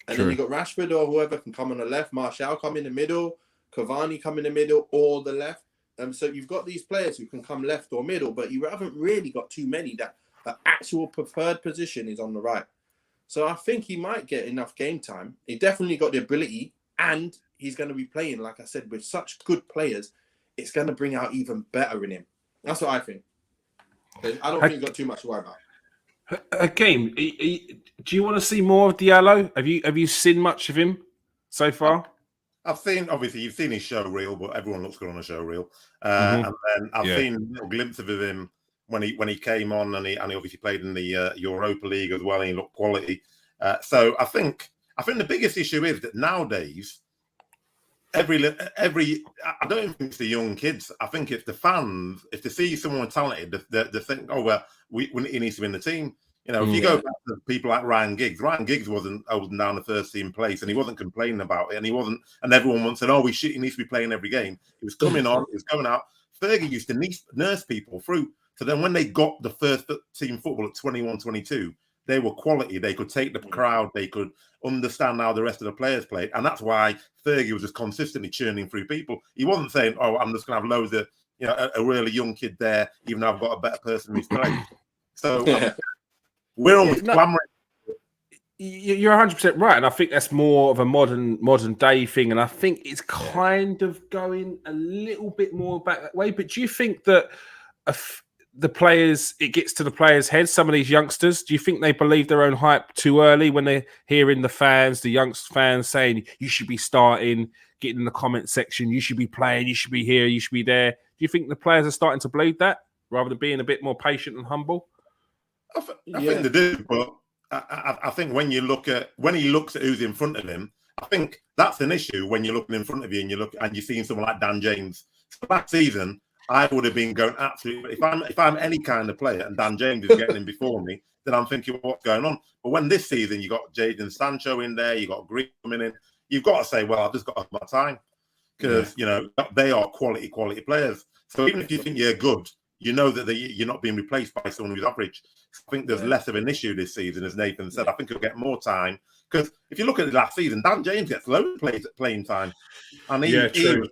Speaker 3: And then you got Rashford or whoever can come on the left, Martial come in the middle, Cavani come in the middle or the left. So you've got these players who can come left or middle, but you haven't really got too many that the actual preferred position is on the right. So I think he might get enough game time. He definitely got the ability, and he's going to be playing, like I said, with such good players. It's going to bring out even better in him. That's what I think. I don't think he's got too much to worry about.
Speaker 1: Hakeem, do you want to see more of Diallo? Have you seen much of him so far?
Speaker 2: I've seen, obviously, you've seen his show reel, but everyone looks good on a show reel.
Speaker 1: Mhm.
Speaker 2: And then I've seen a little glimpse of him when he came on, and he obviously played in the Europa League as well, and he looked quality. So I think the biggest issue is that nowadays, I don't even think it's the young kids. I think it's the fans. If they see someone talented, they think, oh well, he needs to be in the team. You know, if you go back to people like Ryan Giggs wasn't holding down the first team place, and he wasn't complaining about it, and everyone once said, oh, he needs to be playing every game. He was coming on, he was going out. Fergie used to nurse people through. So then when they got the first team football at 21, 22, they were quality. They could take the crowd. They could understand how the rest of the players played. And that's why Fergie was just consistently churning through people. He wasn't saying, oh, I'm just going to have loads of, a really young kid there, even though I've got a better person who's played. So we're almost clamoring.
Speaker 1: You're 100% right, and I think that's more of a modern day thing, and I think it's kind of going a little bit more back that way. But do you think that the players, it gets to the players' heads? Some of these youngsters, do you think they believe their own hype too early when they're hearing the young fans saying you should be starting, getting in the comment section, you should be playing, you should be here, you should be there? Do you think the players are starting to believe that rather than being a bit more patient and humble?
Speaker 2: I think they do, but I think when he looks at who's in front of him, I think that's an issue when you're looking in front of you and you're seeing someone like Dan James. So last season, I would have been going absolutely. If I'm any kind of player and Dan James is getting in before me, then I'm thinking what's going on. But when this season you got Jadon Sancho in there, you got Green coming in, you've got to say, well, I've just got to have my time because they are quality players. So even if you think you're good, you know that you're not being replaced by someone who's average. I think there's less of an issue this season, as Nathan said. I think he'll get more time because if you look at it last season, Dan James gets loads of playing time, and he was so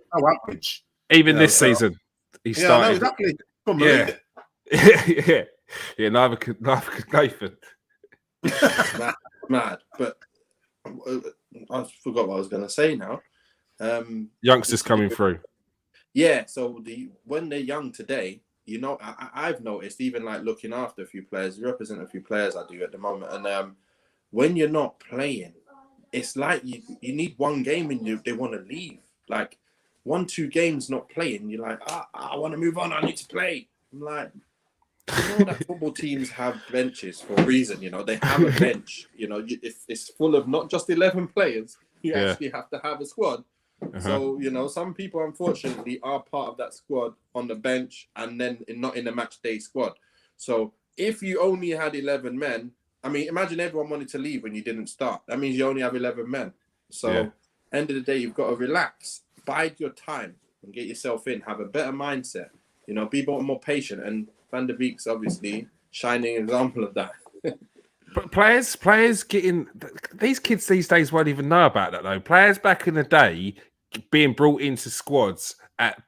Speaker 2: average.
Speaker 1: Even this season, he started.
Speaker 2: No, exactly.
Speaker 1: Neither could Nathan.
Speaker 3: Mad, but I forgot what I was going to say now.
Speaker 1: Youngsters coming through.
Speaker 3: Yeah, so when they're young today. I've noticed, even like looking after a few players, represent a few players I do at the moment. And when you're not playing, it's like you need one game and they want to leave. Like 1-2 games not playing, you're like, I want to move on. I need to play. I'm like, that football teams have benches for a reason. They have a bench. It's full of not just 11 players. You actually have to have a squad. So, some people, unfortunately, are part of that squad on the bench and then not in the match day squad. So if you only had 11 men, I mean, imagine everyone wanted to leave when you didn't start. That means you only have 11 men. So end of the day, you've got to relax, bide your time and get yourself in, have a better mindset, be more patient. And Van der Beek's obviously shining example of that.
Speaker 1: But players getting these kids these days won't even know about that though. Players back in the day being brought into squads at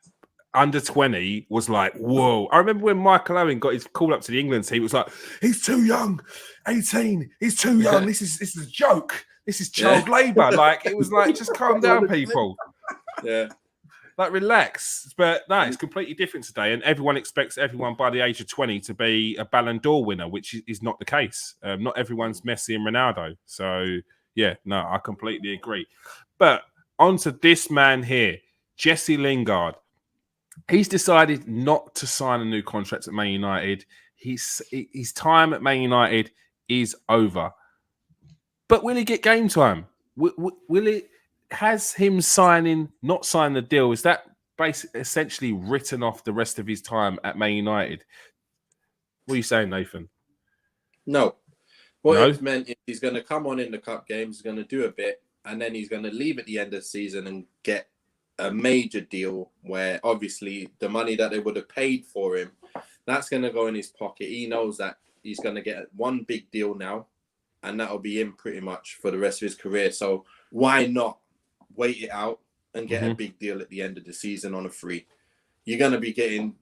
Speaker 1: under 20 was like, whoa. I remember when Michael Owen got his call up to the England team, it was like, he's too young, 18, he's too young. This is a joke. This is child labour. Like it was like, just calm down, people.
Speaker 3: Yeah.
Speaker 1: Like relax. But no, it's completely different today. And everyone expects everyone by the age of 20 to be a Ballon d'Or winner, which is not the case. Not everyone's Messi and Ronaldo. So yeah, no, I completely agree. But on to this man here, Jesse Lingard. He's decided not to sign a new contract at Man United. His time at Man United is over. But will he get game time? Will it? Has him not signing the deal? Is that basically essentially written off the rest of his time at Man United? What are you saying, Nathan?
Speaker 3: No. What it's meant is he's going to come on in the cup games, he's going to do a bit, and then he's going to leave at the end of the season and get a major deal where obviously the money that they would have paid for him, that's going to go in his pocket. He knows that he's going to get one big deal now, and that'll be him pretty much for the rest of his career. So why not wait it out and get a big deal at the end of the season on a free? You're going to be getting,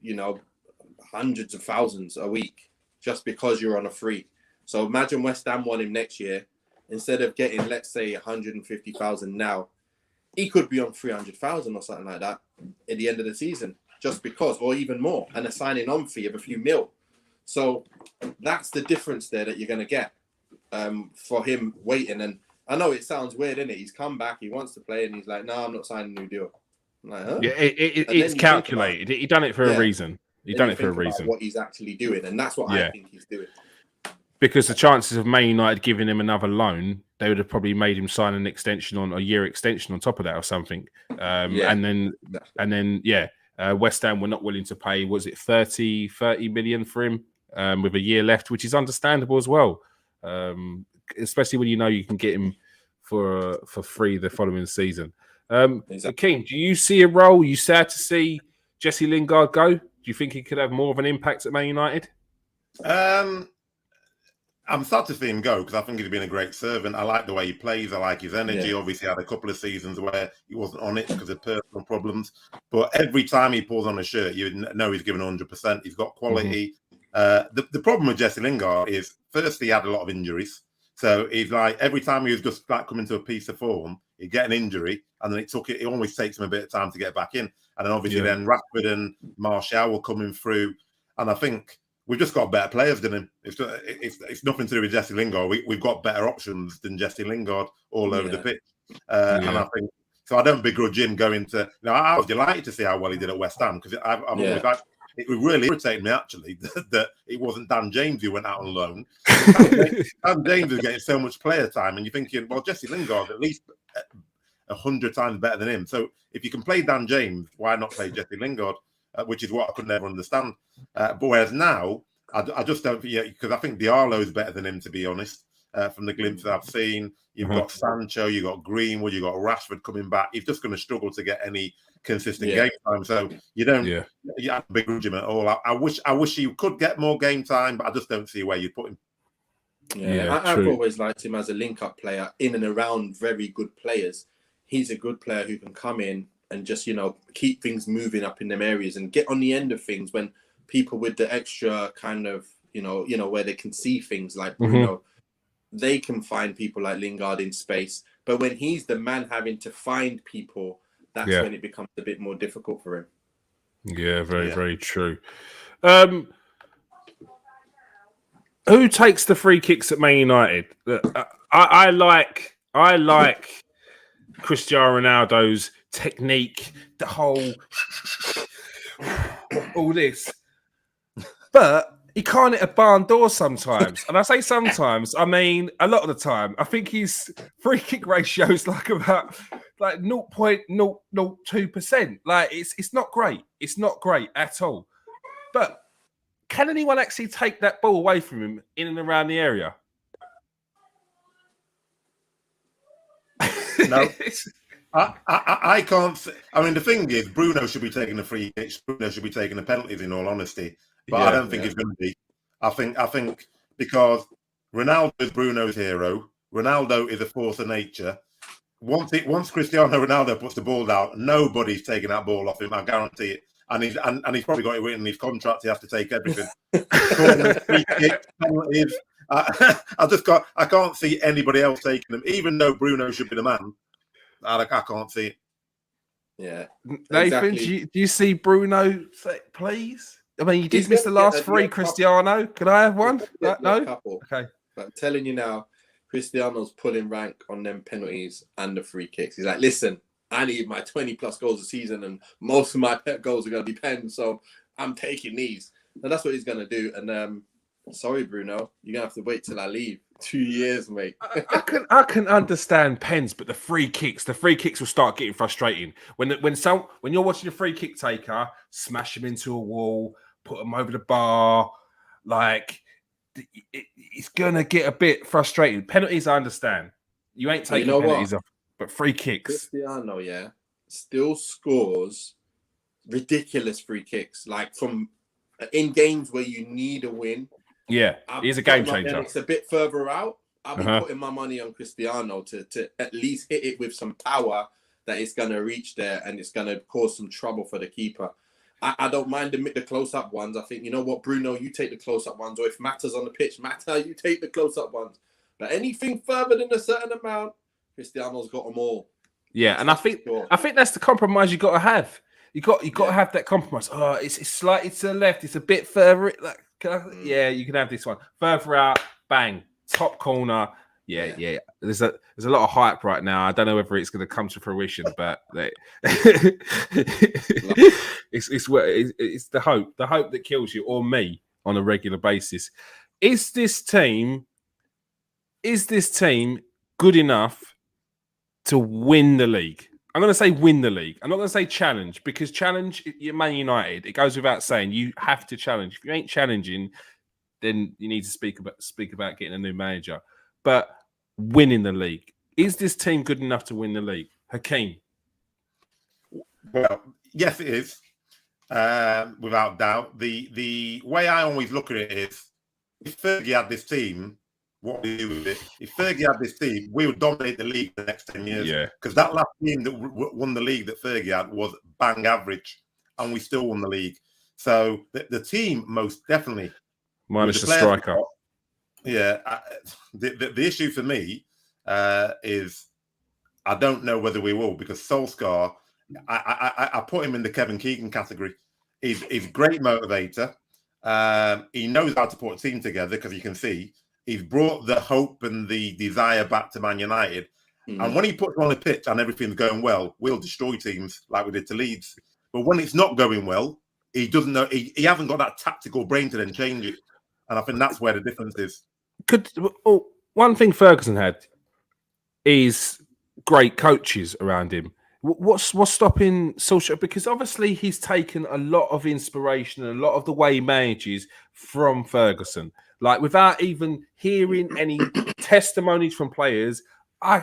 Speaker 3: hundreds of thousands a week just because you're on a free. So imagine West Ham want him next year. Instead of getting, let's say, 150,000 now, he could be on 300,000 or something like that at the end of the season, just because, or even more, and a signing on fee of a few mil. So that's the difference there that you're going to get for him waiting. And I know it sounds weird, isn't it? He's come back, he wants to play, and he's like, no, I'm not signing a new deal. I'm like, huh?
Speaker 1: Yeah, it's calculated. He done it for a reason. He done it for a reason.
Speaker 3: What he's actually doing, and that's what I think he's doing.
Speaker 1: Because the chances of Man United giving him another loan, they would have probably made him sign an extension on a year extension on top of that or something. And then West Ham were not willing to pay, was it 30 million for him with a year left, which is understandable as well. Especially when you know you can get him for free the following season.
Speaker 3: Exactly.
Speaker 1: King, do you see a role? Are you sad to see Jesse Lingard go? Do you think he could have more of an impact at Man United?
Speaker 2: I'm sad to see him go because I think he's been a great servant. I like the way he plays. I like his energy. Yeah. Obviously, had a couple of seasons where he wasn't on it because of personal problems. But every time he pulls on a shirt, you know he's given 100%. He's got quality. The problem with Jesse Lingard is, first, he had a lot of injuries. So he's like, every time he was just like coming to a piece of form, he'd get an injury, and then it always takes him a bit of time to get back in. And then obviously then Rashford and Martial were coming through. And I think we've just got better players than him. It's nothing to do with Jesse Lingard. We've got better options than Jesse Lingard all over the pitch. And I think, so I don't begrudge him going to, I was delighted to see how well he did at West Ham, because I've always like, it really irritated me actually that it wasn't Dan James who went out on loan. Dan James is getting so much player time, and you're thinking, well, Jesse Lingard at least 100 times better than him. So if you can play Dan James, why not play Jesse Lingard? Which is what I could never understand. But whereas now, I just don't, because I think Diallo is better than him, to be honest. From the glimpses I've seen, you've got Sancho, you've got Greenwood, you've got Rashford coming back. He's just going to struggle to get any consistent game time. So you don't, you have to begrudge him at all. I wish he could get more game time, but I just don't see where you put him.
Speaker 3: I've always liked him as a link-up player in and around very good players. He's a good player who can come in and just, keep things moving up in them areas and get on the end of things when people with the extra kind of, where they can see things like Bruno, they can find people like Lingard in space. But when he's the man having to find people, that's when it becomes a bit more difficult for him.
Speaker 1: Yeah, very true. Who takes the free kicks at Man United? I like Cristiano Ronaldo's technique, the whole all this, but he can't hit a barn door sometimes. And I say sometimes, I mean a lot of the time. I think his free kick ratio is about 0.002%. Like it's not great. It's not great at all. But can anyone actually take that ball away from him in and around the area?
Speaker 2: No. I can't. I mean, the thing is, Bruno should be taking the free kicks. Bruno should be taking the penalties, in all honesty. But I don't think he's going to be. I think because Ronaldo is Bruno's hero. Ronaldo is a force of nature. Once Cristiano Ronaldo puts the ball down, nobody's taking that ball off him. I guarantee it. And he's probably got it written in his contract. He has to take everything. Free kicks, penalties. I can't see anybody else taking them, even though Bruno should be the man. I can't see it.
Speaker 3: Yeah.
Speaker 1: Nathan, do you see Bruno, please? I mean, you did miss the last three, Cristiano. Can I have one? No? Okay.
Speaker 3: But I'm telling you now, Cristiano's pulling rank on them penalties and the free kicks. He's like, listen, I need my 20-plus goals a season, and most of my pet goals are going to be pens, so I'm taking these. And that's what he's going to do. And sorry, Bruno, you're going to have to wait till I leave. 2 years, mate.
Speaker 1: I can understand pens, but the free kicks will start getting frustrating. When you're watching a free kick taker, smash him into a wall, put him over the bar, like it's gonna get a bit frustrating. Penalties, I understand. You ain't taking penalties off, but free kicks.
Speaker 3: Cristiano, still scores ridiculous free kicks, like from in games where you need a win.
Speaker 1: Yeah, he's a game changer.
Speaker 3: It's a bit further out. I'll be putting my money on Cristiano to at least hit it with some power that it's going to reach there and it's going to cause some trouble for the keeper. I don't mind the close-up ones. I think, you know what, Bruno, you take the close-up ones. Or if Mata's on the pitch, Mata, you take the close-up ones. But anything further than a certain amount, Cristiano's got them all.
Speaker 1: Yeah, and I think that's the compromise you got to have. You got to have that compromise. Oh, it's slightly to the left. It's a bit further. Like, Yeah, you can have this one. Further out, bang, top corner. Yeah. There's a lot of hype right now. I don't know whether it's going to come to fruition, but it's the hope that kills you or me on a regular basis. Is this team good enough to win the league? I'm going to say win the league. I'm not going to say challenge, because challenge, you're Man United. It goes without saying. You have to challenge. If you ain't challenging, then you need to speak about getting a new manager. But winning the league, is this team good enough to win the league? Hakeem?
Speaker 2: Well, yes, it is, without doubt. The way I always look at it is, if Fergie had this team, what we do with it? If Fergie had this team, we would dominate the league the next 10 years.
Speaker 1: Yeah.
Speaker 2: Because that last team that won the league that Fergie had was bang average, and we still won the league. So the team, most definitely.
Speaker 1: Minus the striker.
Speaker 2: Yeah. The issue for me is I don't know whether we will, because Solskjær, I put him in the Kevin Keegan category. He's a great motivator. He knows how to put a team together, because you can see he's brought the hope and the desire back to Man United. And when he puts on the pitch and everything's going well, we'll destroy teams like we did to Leeds. But when it's not going well, he doesn't know. He hasn't got that tactical brain to then change it. And I think that's where the difference is.
Speaker 1: One thing Ferguson had is great coaches around him. What's stopping Solskjær? Because obviously he's taken a lot of inspiration and a lot of the way he manages from Ferguson. Like, without even hearing any testimonies from players, I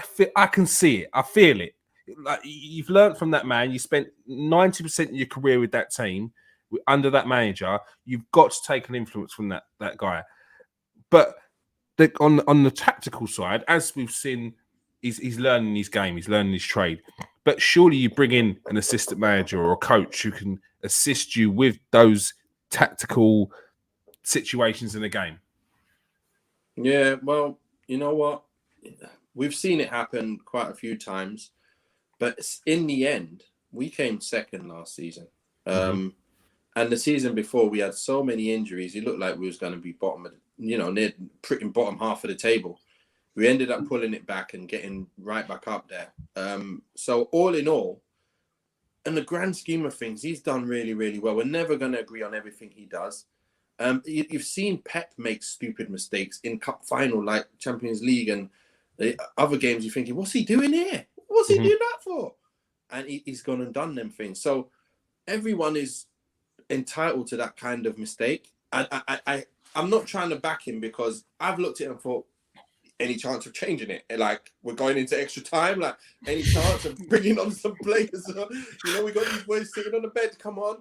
Speaker 1: can see it. I feel it. Like, you've learned from that man. You spent 90% of your career with that team, under that manager. You've got to take an influence from that guy. But on the tactical side, as we've seen, he's learning his game. He's learning his trade. But surely you bring in an assistant manager or a coach who can assist you with those tactical situations in the game.
Speaker 3: Yeah, well, you know what? We've seen it happen quite a few times. But in the end, we came second last season. And the season before, we had so many injuries. It looked like we was going to be near pretty bottom half of the table. We ended up pulling it back and getting right back up there. So all in all, in the grand scheme of things, he's done really, really well. We're never going to agree on everything he does. You've seen Pep make stupid mistakes in cup final, like Champions League and the other games. You're thinking, what's he doing here? What's he doing that for? And he's gone and done them things. So everyone is entitled to that kind of mistake. I'm not trying to back him, because I've looked at it and thought, any chance of changing it? Like, we're going into extra time. Like, any chance of bringing on some players? We got these boys sitting on the bed. Come on.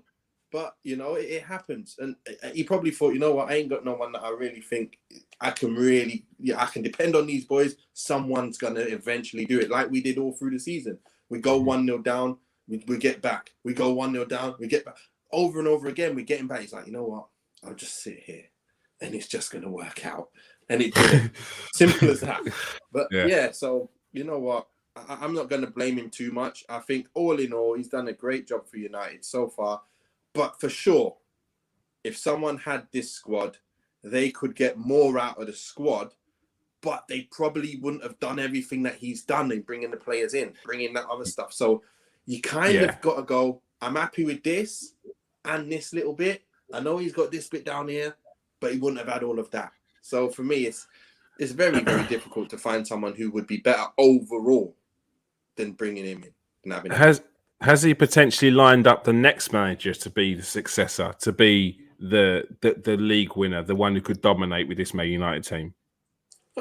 Speaker 3: But, it happens. And he probably thought, you know what? I ain't got no one that I really think I can I can depend on these boys. Someone's going to eventually do it, like we did all through the season. We go 1-0 down. We get back. We go 1-0 down. We get back. Over and over again, we're getting back. He's like, you know what? I'll just sit here and it's just going to work out. And it's simple as that. But yeah, so you know what? I'm not going to blame him too much. I think all in all, he's done a great job for United so far. But for sure, if someone had this squad, they could get more out of the squad, but they probably wouldn't have done everything that he's done in bringing the players in, bringing that other stuff. So you kind of got to go, I'm happy with this and this little bit. I know he's got this bit down here, but he wouldn't have had all of that. So for me, it's very, very difficult to find someone who would be better overall than bringing him in.
Speaker 1: Has he potentially lined up the next manager to be the successor, to be the league winner, the one who could dominate with this Man United team?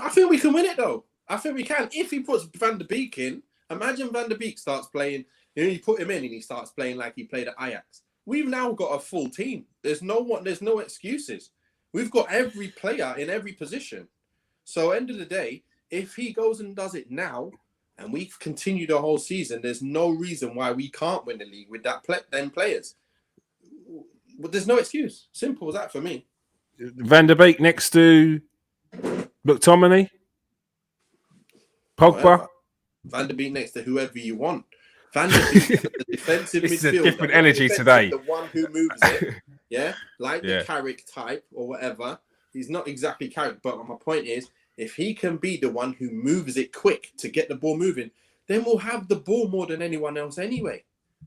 Speaker 3: I think we can win it, though. I think we can. If he puts Van der Beek in, imagine Van der Beek starts playing, you put him in and he starts playing like he played at Ajax. We've now got a full team. There's no excuses. We've got every player in every position. So end of the day, if he goes and does it now, and we continue the whole season, there's no reason why we can't win the league with them players. But there's no excuse. Simple as that for me.
Speaker 1: Van der Beek next to McTominay? Pogba?
Speaker 3: Whatever. Van der Beek next to whoever you want. Van der Beek, the defensive
Speaker 1: this
Speaker 3: midfield.
Speaker 1: Is a different energy today.
Speaker 3: The one who moves it. Yeah, like the Carrick type or whatever. He's not exactly Carrick, but my point is, if he can be the one who moves it quick to get the ball moving, then we'll have the ball more than anyone else anyway.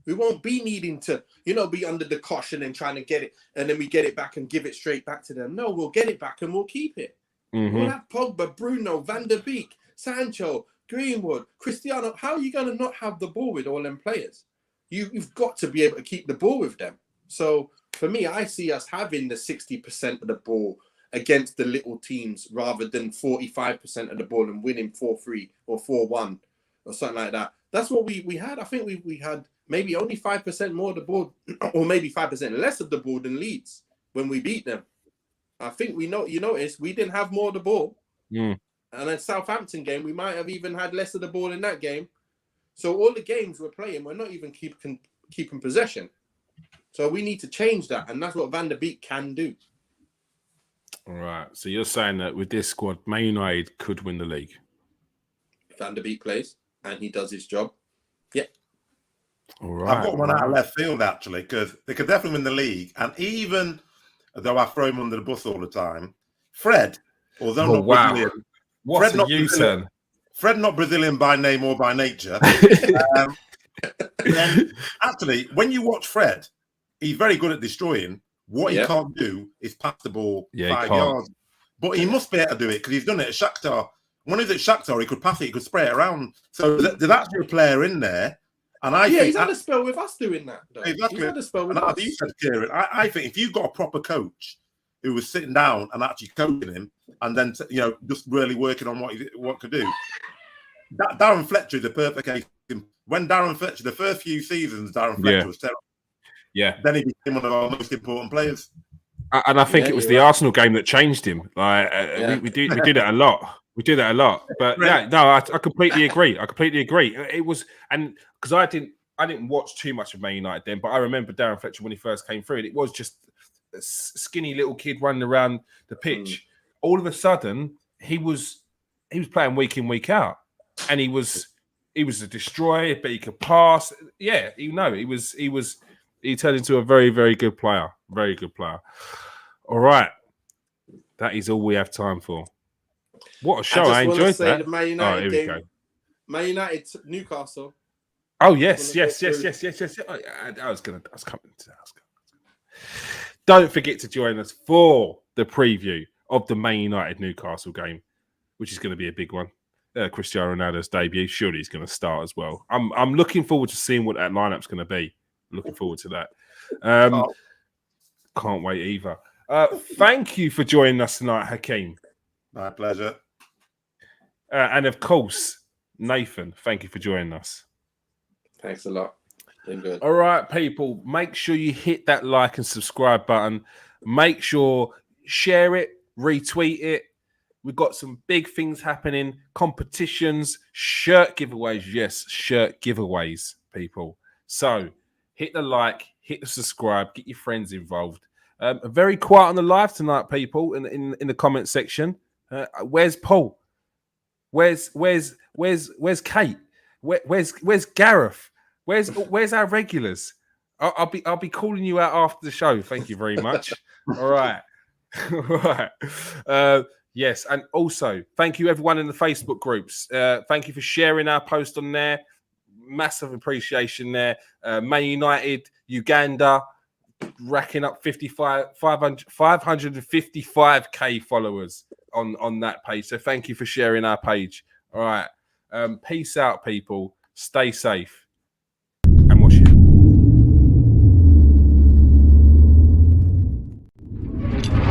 Speaker 3: We won't be needing to, be under the caution and trying to get it, and then we get it back and give it straight back to them. No, we'll get it back and we'll keep it. We'll have Pogba, Bruno, Van der Beek, Sancho, Greenwood, Cristiano. How are you going to not have the ball with all them players? You've got to be able to keep the ball with them. So for me, I see us having the 60% of the ball against the little teams rather than 45% of the ball and winning 4-3 or 4-1 or something like that. That's what we had. I think we had maybe only 5% more of the ball or maybe 5% less of the ball than Leeds when we beat them. I think you notice we didn't have more of the ball. And then Southampton game, we might have even had less of the ball in that game. So all the games we're playing, we're not even keeping possession. So we need to change that. And that's what Van der Beek can do.
Speaker 1: All right. So you're saying that with this squad, Man United could win the league?
Speaker 3: Van der Beek plays and he does his job. Yeah.
Speaker 1: All right.
Speaker 2: I've got one out of left field, actually, because they could definitely win the league. And even though I throw him under the bus all the time, Fred, although not Brazilian.
Speaker 1: What's a U-turn?
Speaker 2: Fred, not Brazilian by name or by nature. Then, actually, when you watch Fred, he's very good at destroying. What he can't do is pass the ball 5 yards. But he must be able to do it because he's done it at Shakhtar. When he was at Shakhtar, he could pass it, he could spray it around. So there's actually a player in there. And I think
Speaker 3: he's had a spell with us doing that. Though.
Speaker 2: Exactly.
Speaker 3: He's had a spell with us.
Speaker 2: You said, Kieron, I think if you've got a proper coach who was sitting down and actually coaching him and then, just really working on what to do, Darren Fletcher is a perfect case. When Darren Fletcher, the first few seasons, Darren Fletcher was terrible.
Speaker 1: Yeah.
Speaker 2: Then he became one of our most important players.
Speaker 1: And I think it was the Arsenal game that changed him. Like we do that a lot. We do that a lot. But I completely agree. It was, and because I didn't watch too much of Man United then, but I remember Darren Fletcher when he first came through, and it was just a skinny little kid running around the pitch. All of a sudden, he was playing week in, week out, and he was a destroyer, but he could pass. Yeah, he turned into a very, very good player. Very good player. All right. That is all we have time for. What a show. I enjoyed that.
Speaker 3: The Man United
Speaker 1: here
Speaker 3: game, we go. Man United, Newcastle.
Speaker 1: Oh, yes. I was coming to that. Don't forget to join us for the preview of the Man United Newcastle game, which is going to be a big one. Cristiano Ronaldo's debut. Surely he's going to start as well. I'm looking forward to seeing what that lineup's going to be. Looking forward to that. Can't wait either. Thank you for joining us tonight, Hakeem.
Speaker 2: My pleasure.
Speaker 1: And of course, Nathan, thank you for joining us.
Speaker 3: Thanks a lot. Been good.
Speaker 1: All right, people, make sure you hit that like and subscribe button. Make sure, share it, retweet it. We've got some big things happening, competitions, shirt giveaways. Yes, shirt giveaways, people. So hit the like, hit the subscribe, get your friends involved. Very quiet on the live tonight, people, in the comment section. Where's Paul? Where's Kate? Where's Gareth? Where's our regulars? I'll be calling you out after the show. Thank you very much. All right. All right. Yes, and also thank you everyone in the Facebook groups. Thank you for sharing our post on there. Massive appreciation there. Man United, Uganda, racking up 555k followers on that page. So thank you for sharing our page. All right. Peace out, people. Stay safe.